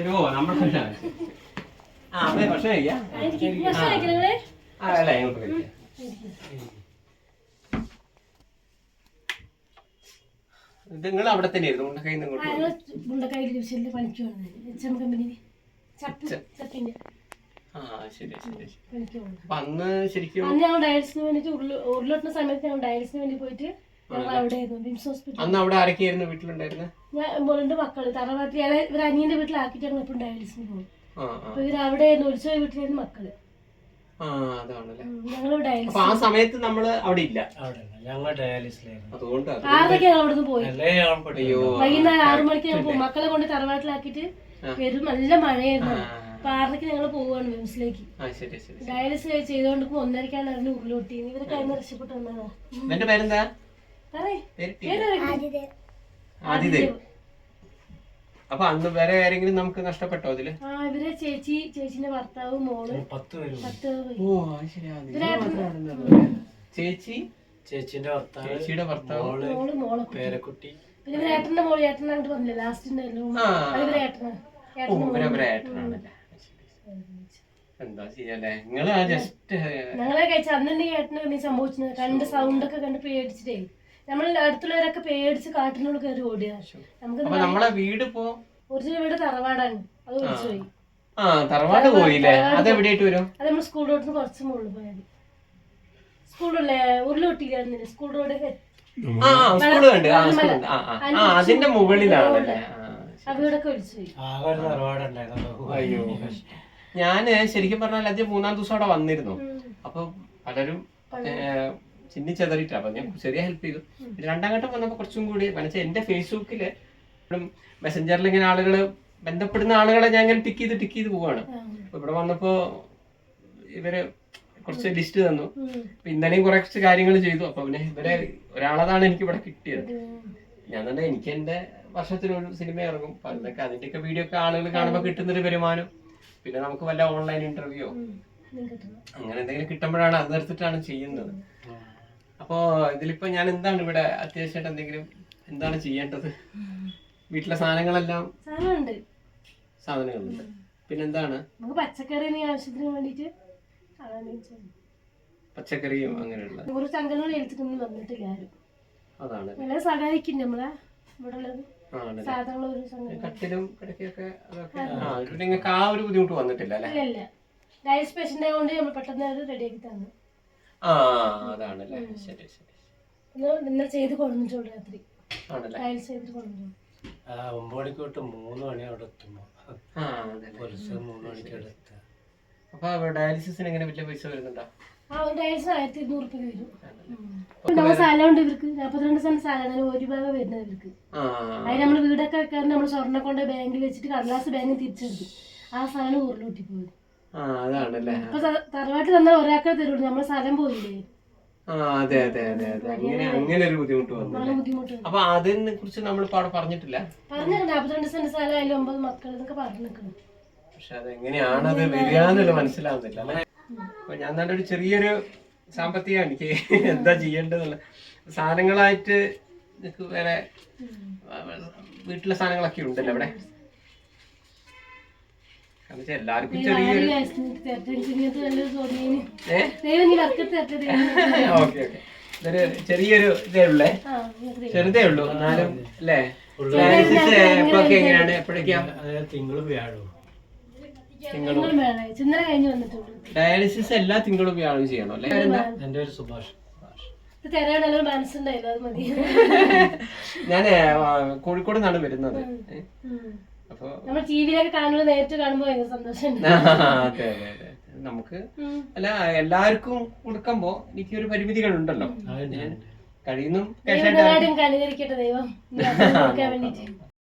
ശരി ഓ നമ്മുടെ ഭക്ഷണം കഴിക്കാം അല്ല ഞങ്ങൾക്ക് കഴിക്കാം. ഇത് നിങ്ങൾ അവിടെ തന്നെയായിരുന്നു മുണ്ടക്കൈ മുണ്ടക്കൈ ഡിവിഷനിൽ പണിക്ക് കമ്പനി ശരി ശരി. അപ്പൊ അന്ന് ശരിക്കും ഞങ്ങൾ ഡയൽസിന് വേണ്ടിട്ട് ഉരുളോട്ടുന്ന സമയത്ത് ഞങ്ങൾ ഡയൽസിന് വേണ്ടി പോയിട്ട് അന്ന് അവിടെ ആരൊക്കെയായിരുന്നു വീട്ടിലുണ്ടായിരുന്നത്? ഞാൻ 2 മക്കള് തറവാട്ടിൽ ഇവർ അനിയന്റെ വീട്ടിലാക്കിയിട്ടാണ് ഇപ്പം ഡയൽസിന് പോകും. അപ്പൊ ഇവർ അവിടെ ഒളിച്ചോയ വീട്ടിലായിരുന്നു മക്കള്. ഞങ്ങൾ ആ സമയത്ത് നമ്മള് അവിടെ ഇല്ല. അതുകൊണ്ട് 6:00 ഞങ്ങൾ അവിടുന്ന് പോയി. വൈകുന്നേരം 6 മണിക്ക് മക്കളെ കൊണ്ട് തറവാട്ടിലാക്കിയിട്ട് വരും. നല്ല മഴയായിരുന്നു. അപ്പൊ 6:00 ഞങ്ങൾ പോവാണ് വിംസിലേക്ക്. ഡയാലിസിസ് ചെയ്തോണ്ട് 1:30 ഉരുളോട്ടി. ഇവരൊക്കെ അതിന് രക്ഷപ്പെട്ട് വന്നതാ. എന്റെ പേരെന്താ? അപ്പൊ അന്ന് വേറെ ആരെങ്കിലും നമുക്ക് നഷ്ടപ്പെട്ടോ അതില്? ഇവരെ ചേച്ചിന്റെ ഭർത്താവ് മോള് 10 ചേച്ചിയുടെ ഭർത്താവ് മോള് പേരക്കുട്ടി. പിന്നെ ഇവരെ ഏട്ടന്റെ മോള് ഏട്ടനായിട്ട് പറഞ്ഞില്ലേ ലാസ്റ്റ് ഏട്ടനാണല്ലേ. എന്താ ചെയ്യല്ലേ നിങ്ങള് ജസ്റ്റ് ഞങ്ങളെ കഴിച്ച അന്നെ ഏട്ടന് സംഭവിച്ചത് കണ്ട് സൗണ്ട് ഒക്കെ കണ്ട് പേടിച്ചിട്ടേ നമ്മൾ അടുത്തുള്ളവരൊക്കെ പേടിച്ച് കാട്ടിനോട് കയറി ഓടിയാ. നമുക്ക് നമ്മളെ വീട് ഒറിജിനൽ വീട് തറവാടാണ്. അത് ഒളിച്ചുപോയി. തറവാട് പോയില്ലേ? അതെവിടെയായിട്ട് വരും? അത് നമ്മൾ സ്കൂൾ റോഡിന് കുറച്ച് മുകളിൽ പോയാൽ സ്കൂളല്ലേ ഉരുളൊട്ടിയില്ലായിരുന്നില്ലേ സ്കൂൾ റോഡ് അതിന്റെ മുകളിലാണല്ലേ. വീടൊക്കെ ഒളിച്ചുപോയി. അയ്യോ ഞാന് ശരിക്കും പറഞ്ഞാൽ അത് 3-ാം ദിവസം അവിടെ വന്നിരുന്നു. അപ്പൊ പലരും ചിന്നിച്ചെതറിയിട്ടാ. അപ്പൊ ഞാൻ ചെറിയ ഹെൽപ്പ് ചെയ്തു. 2ാം ഘട്ടം വന്നപ്പോ കുറച്ചും കൂടി മനസ്സിൽ എന്റെ ഫേസ്ബുക്കില് മെസ്സഞ്ചറിൽ ഇങ്ങനെ ആളുകള് ബന്ധപ്പെടുന്ന ആളുകളെ ഞാൻ ഇങ്ങനെ ടിക്ക് ചെയ്ത് പോവാണ്. അപ്പൊ ഇവിടെ വന്നപ്പോ ഇവര് കുറച്ച് ലിസ്റ്റ് തന്നു. ഇന്നലെയും കുറച്ച് കാര്യങ്ങൾ ചെയ്തു. അപ്പൊ പിന്നെ ഇവരെ ഒരാളതാണ് എനിക്ക് ഇവിടെ കിട്ടിയത്. ഞാൻ തന്നെ എനിക്ക് എന്റെ വർഷത്തിലൊരു സിനിമ ഇറങ്ങും. അപ്പൊ അതിനൊക്കെ അതിന്റെയൊക്കെ വീഡിയോ ഒക്കെ ആളുകൾ കാണുമ്പോൾ കിട്ടുന്നൊരു വരുമാനം. പിന്നെ നമുക്ക് വല്ല ഓൺലൈൻ ഇന്റർവ്യൂ അങ്ങനെ എന്തെങ്കിലും കിട്ടുമ്പോഴാണ് അത് എടുത്തിട്ടാണ് ചെയ്യുന്നത്. അപ്പോ ഇതിലിപ്പോ ഞാൻ എന്താണ് ഇവിടെ അത്യാവശ്യമായിട്ട് എന്തെങ്കിലും എന്താണ് ചെയ്യേണ്ടത്? വീട്ടിലെ സാധനങ്ങളെല്ലാം സാധനങ്ങളുണ്ട്. പിന്നെന്താണ് പച്ചക്കറി ആവശ്യത്തിന് വേണ്ടിട്ട് പച്ചക്കറിയും അങ്ങനെയുള്ള അതാണ് സഹായിക്കും നമ്മളെ ഇവിടെ ഉള്ളത്. കട്ടിലും കിടക്കൊക്കെ അതൊക്കെ നിങ്ങൾക്ക് ആ ഒരു ബുദ്ധിമുട്ട് വന്നിട്ടില്ല അല്ലേ? ഡയസ് പേഷ്യന്റ് കൊണ്ട് നമ്മൾ പെട്ടെന്ന് അത് റെഡിയാക്കി തന്നു. അതാണല്ലേ. ശരി ശരി. ഇന്നലെ ചെയ്ത് കൊണ്ടുവന്നിട്ടുള്ളൂ രാത്രി. ആണല്ലേ. ഡയസ് ചെയ്തിട്ട് കൊണ്ടുവന്നു. 9 മണിക്ക് തൊട്ട് 3 മണി അവിടെ എത്തുമ്പോ 3 മണിക്ക് എടുത്ത. അപ്പൊ ഡയാലിസിസിന് എങ്ങനെ വലിയ പൈസ വരുന്നുണ്ടോ? ഡയാലിസിസ് 1200 രൂപ വരും. നമ്മൾ സ്ഥലം ഉണ്ട് ഇവർക്ക് 42 സെന്റ് സ്ഥലമാണ്. 1 രൂപ വരുന്നത് ഇവർക്ക്. അതിന് നമ്മൾ വീടൊക്കെ വെക്കാറ് നമ്മൾ സ്വർണ്ണം കൊണ്ട് ബാങ്കിൽ വെച്ചിട്ട് കടലാസ് ബാങ്കിൽ തിരിച്ചെടുക്കും. ആ സ്ഥലമാണ് ഉരുളൂട്ടി പോയത്. അതാണല്ലേ. അപ്പൊ തറവാട്ടിൽ തന്നാൽ ഒരാൾക്കേ തരുള്ളൂ. നമ്മളെ സ്ഥലം പോയില്ലേ. അതെ അതെ അതെ അതെ. അങ്ങനെ ഒരു ബുദ്ധിമുട്ട് വന്നു. അപ്പൊ അതിനെ കുറിച്ച് നമ്മളിപ്പോ അവിടെ പറഞ്ഞിട്ടില്ല. 42 സെന്റ് സ്ഥലം അതിൽ 9 മക്കൾ എന്നൊക്കെ പറഞ്ഞിരിക്കണം. പക്ഷെ അതെങ്ങനെയാണ് അത് വരികയെന്നുള്ള മനസ്സിലാവുന്നില്ല അല്ലെ. അപ്പൊ ഞാൻ തന്നെ ഒരു ചെറിയൊരു സാമ്പത്തികം എനിക്ക് എന്താ ചെയ്യേണ്ടതെന്നുള്ള സാധനങ്ങളായിട്ട് വേറെ വീട്ടിലെ സാധനങ്ങളൊക്കെ ഉണ്ടല്ലോ അവിടെ. എല്ലാവർക്കും ചെറിയൊരു ഓക്കെ ഇതൊരു ചെറിയൊരു ഇതേ ഉള്ളേ, ചെറുതേ ഉള്ളൂ എന്നാലും അല്ലേ. എപ്പോഴൊക്കെ എങ്ങനെയാണ് എപ്പോഴൊക്കെയാ? തിങ്കളും വ്യാഴവും. ഡയാലിസിസ് എല്ലാ തിങ്കളും വ്യാഴവും ചെയ്യണം അല്ലേ? എന്റെ ഒരു സുഭാഷ്. ഞാന് കോഴിക്കോട് നിന്നാണ് വരുന്നത്. അപ്പൊ അതെ അതെ അതെ. നമുക്ക് അല്ല എല്ലാവർക്കും കൊടുക്കുമ്പോ എനിക്കൊരു പരിമിതികൾ ഉണ്ടല്ലോ. കഴിയുന്നു.